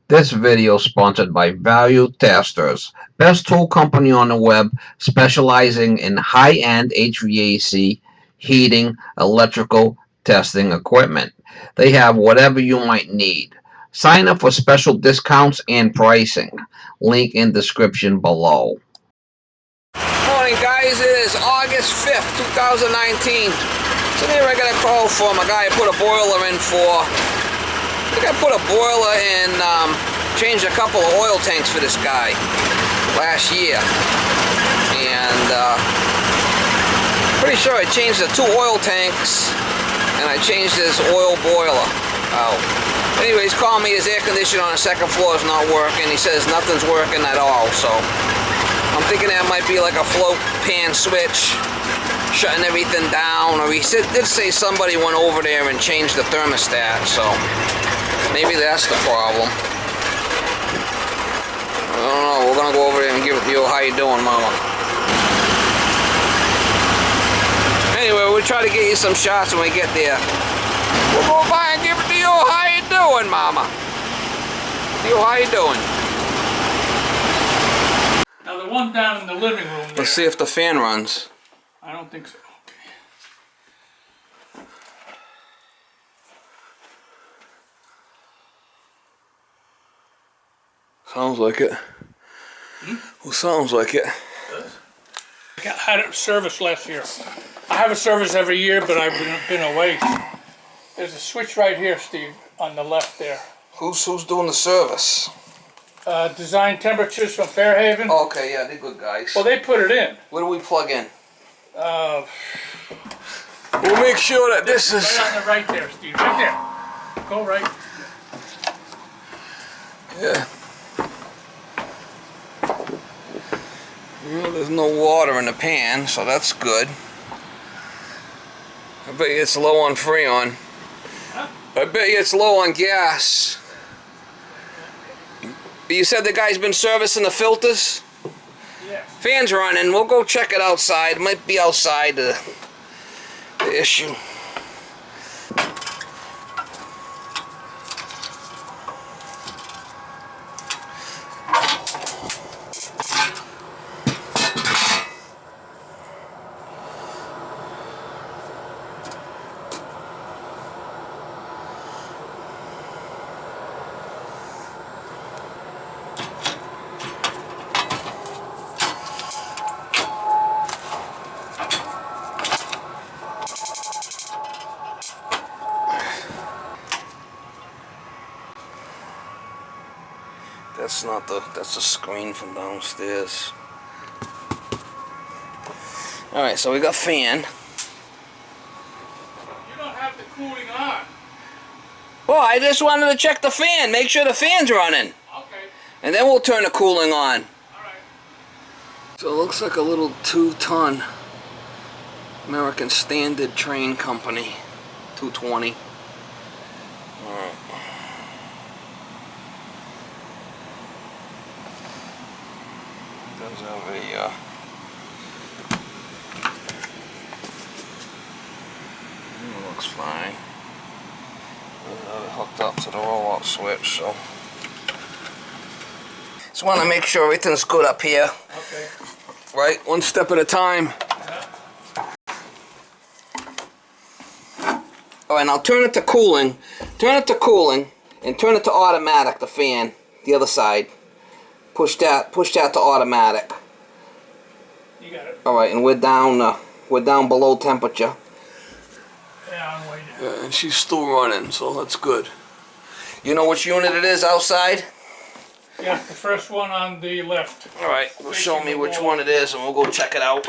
This video is sponsored by Value Testers, best tool company on the web specializing in high-end HVAC, heating, electrical testing equipment. They have whatever you might need. Sign up for special discounts and pricing. Link in description below. Morning guys, it is August 5th, 2019. So here I got a call from a guy I put a boiler in for. I think I put a boiler in, changed a couple of oil tanks for this guy last year. And pretty sure I changed the 2 oil tanks and I changed his oil boiler out. Anyways, called me, his air conditioner on the second floor is not working. He says nothing's working at all, so I'm thinking that might be like a float pan switch shutting everything down, or he did say somebody went over there and changed the thermostat, so maybe that's the problem. I don't know. We're gonna go over there and give it to you. How you doing, Mama? Anyway, we'll try to get you some shots when we get there. We'll go by and give it to you. How you doing, Mama? You, how you doing? Now the one down in the living room there, Let's see if the fan runs. I don't think so. Okay. Sounds like it. Well, sounds like it. I had it serviced last year. I have a service every year, but I've been away. There's a switch right here, Steve, on the left there. Who's doing the service? Design Temperatures from Fairhaven. Oh, okay, yeah, they're good guys. Well, they put it in. Where do we plug in? We'll make sure that this is... Right on the right there, Steve. Right there. Go right. Yeah. Well, there's no water in the pan, so that's good. I bet you it's low on Freon. Huh? I bet you it's low on gas. But you said the guy's been servicing the filters? Yes. Fan's running. We'll go check it outside. It might be outside the issue. That's not that's the screen from downstairs. Alright, so we got fan. You don't have the cooling on. Well, I just wanted to check the fan, make sure the fan's running. Okay. And then we'll turn the cooling on. Alright. So it looks like a little 2-ton American Standard Train Company. 220. Alright. Does have a looks fine. Hooked up to the roll-out switch, so just want to make sure everything's good up here. Okay. Right, one step at a time. Alright, now turn it to cooling. Turn it to cooling and turn it to automatic, the fan, the other side. Push that to automatic. You got it. Alright, and we're down below temperature. Yeah, I'm waiting. Yeah, and she's still running, so that's good. You know which unit it is outside? Yeah, the first one on the left. Alright, well, show me which one it is and we'll go check it out.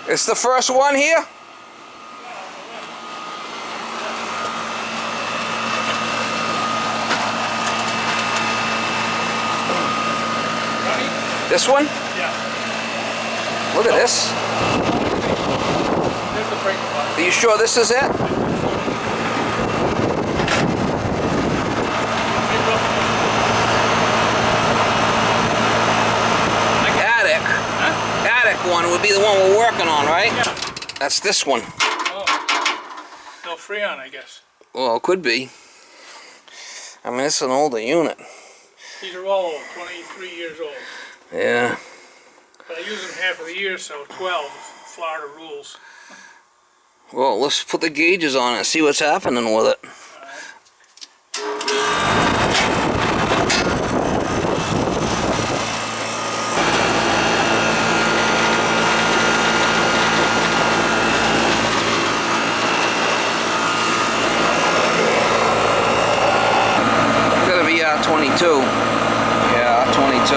It's the first one here? This one? Yeah. Look at this. There's the brake button. Are you sure this is it? One would be the one we're working on, right? Yeah. That's this one. Oh. No Freon, I guess. Well, it could be. I mean, it's an older unit. These are all old, 23 years old. Yeah. But I use them half of the year, so 12, Florida rules. Well, let's put the gauges on it and see what's happening with it. Gotta be R22. Yeah, R22.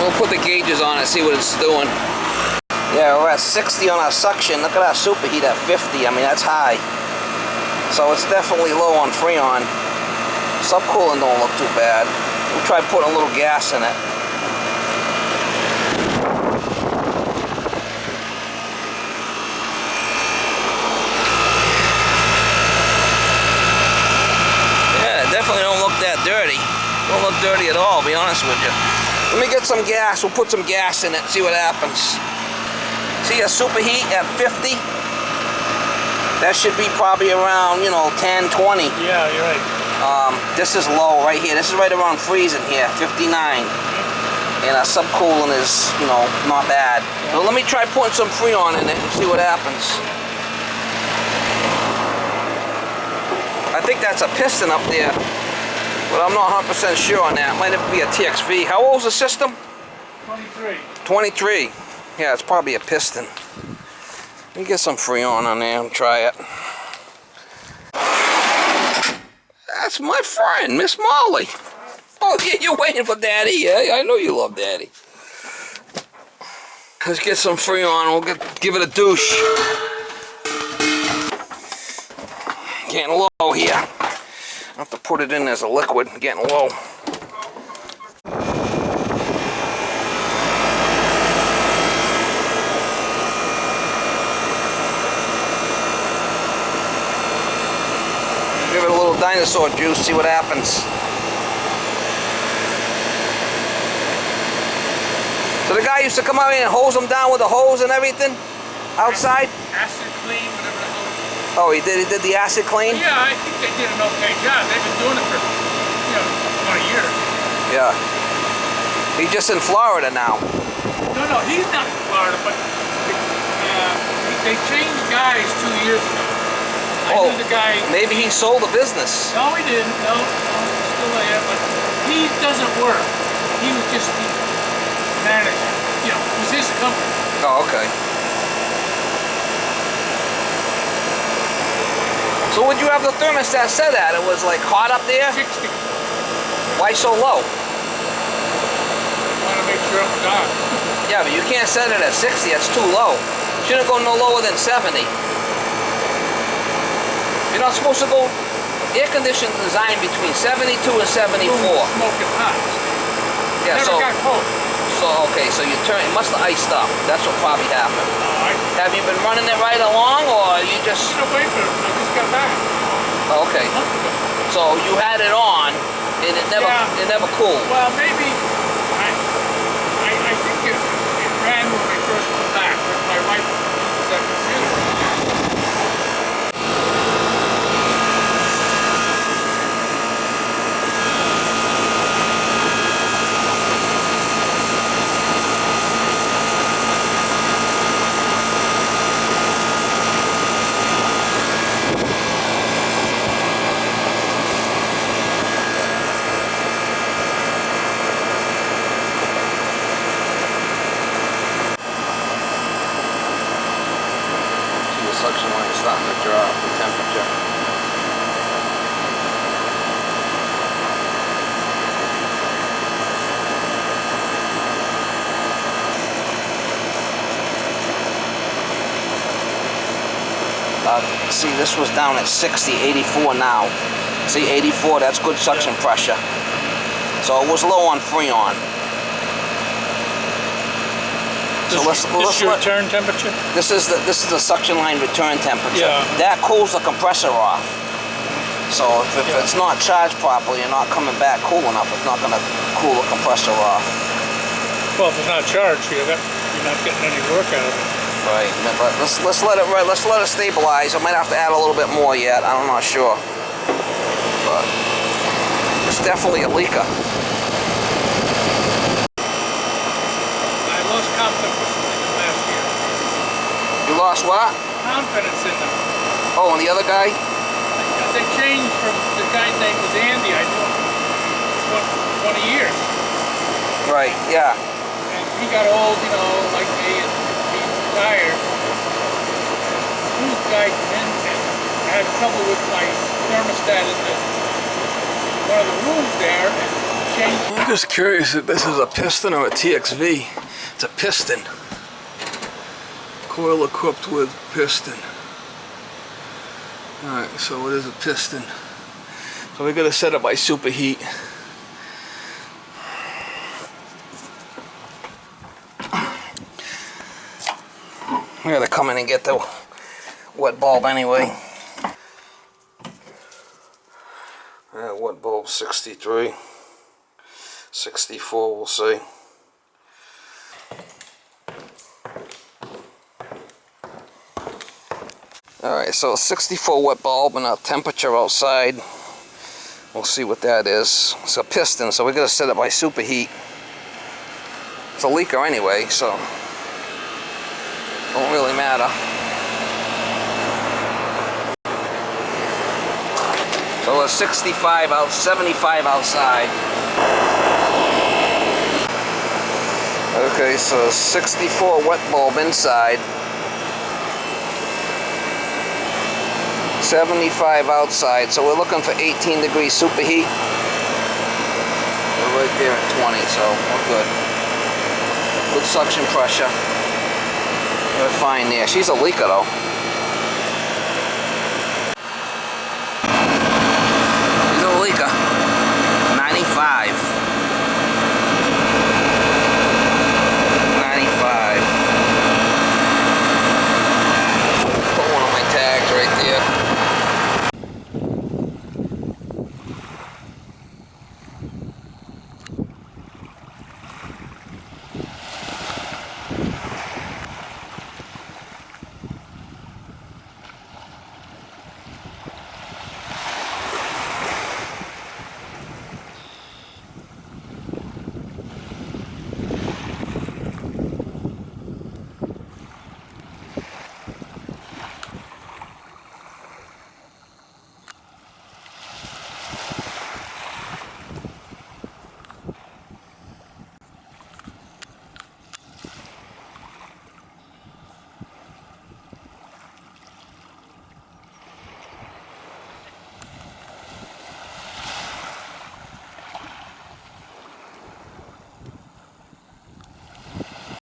We'll put the gauges on it, see what it's doing. Yeah, we're at 60 on our suction. Look at our superheat at 50. I mean, that's high. So it's definitely low on Freon. Subcooling don't look too bad. We'll try putting a little gas in it. Yeah, it definitely don't look that dirty. Don't look dirty at all, to be honest with you. Let me get some gas. We'll put some gas in it, see what happens. See a superheat at 50? That should be probably around, 10, 20. Yeah, you're right. This is low right here. This is right around freezing here, 59. And our subcooling is, not bad. So let me try putting some Freon in it and see what happens. I think that's a piston up there, but I'm not 100% sure on that. Might be a TXV. How old is the system? 23. 23. Yeah, it's probably a piston. Let me get some Freon on there and try it. That's my friend, Miss Molly. Oh, yeah, you're waiting for Daddy. Yeah, I know you love Daddy. Let's get some Freon. We'll give it a douche. Getting low here. I have to put it in as a liquid. Getting low. Give it a little dinosaur juice, see what happens. So the guy used to come out here and hose them down with a hose and everything outside? Acid clean, whatever the hell. Oh, he did the acid clean? Yeah, I think they did an okay job. They've been doing it for, 20 years. Yeah. He's just in Florida now. No, he's not in Florida, but they changed guys 2 years ago. I knew the guy. Maybe he sold the business. No, he didn't. No, he's still there, but he doesn't work. He was just the manager. It was his company. Oh, okay. So would you have the thermostat set at? It was like hot up there? 60. Why so low? I want to make sure I'm done. Yeah, but you can't set it at 60. That's too low. Shouldn't go no lower than 70. You're not supposed to go. Air conditioning designed between 72 and 74. Smoking hot. Yeah, Never got cold. Okay, so you it must have iced up. That's what probably happened. Have you been running it right along, or you just? Wait for it. I just got back. Oh, okay. So you had it on, and it never cooled. Well, maybe I think it ran when we first went back. My wife uses that computer. Suction line is starting to drop the temperature. See, this was down at 60, 84 now. See, 84, that's good suction pressure. So it was low on Freon. This is your return temperature? This is the suction line return temperature. Yeah. That cools the compressor off. So if it's not charged properly and not coming back cool enough, it's not going to cool the compressor off. Well, if it's not charged, you're not getting any work out of it. Right, but let's let it stabilize. I might have to add a little bit more yet. I'm not sure, but it's definitely a leaker. I lost confidence in them last year. You lost what? Confidence in them. Oh, and the other guy? They changed from the guy's name was Andy. I knew him for 20 years. Right. Yeah. And he got old, you know, like me, and he retired. New guy came in and I had trouble with my thermostat in one of the rooms there and changed. I'm just curious if this is a piston or a TXV. It's a piston. Coil equipped with piston. Alright, so it is a piston. So we're going to set it by superheat. We gotta come in and get the wet bulb anyway. Wet bulb 63, 64 we'll see. Alright, so 64 wet bulb and our temperature outside. We'll see what that is. It's a piston, so we're gonna set it by superheat. It's a leaker anyway, so don't really matter. So it's 65 out, 75 outside. Okay, so 64 wet bulb inside. 75 outside, so we're looking for 18 degrees superheat. We're right there at 20, so we're good. Good suction pressure. We're fine there. She's a leaker though.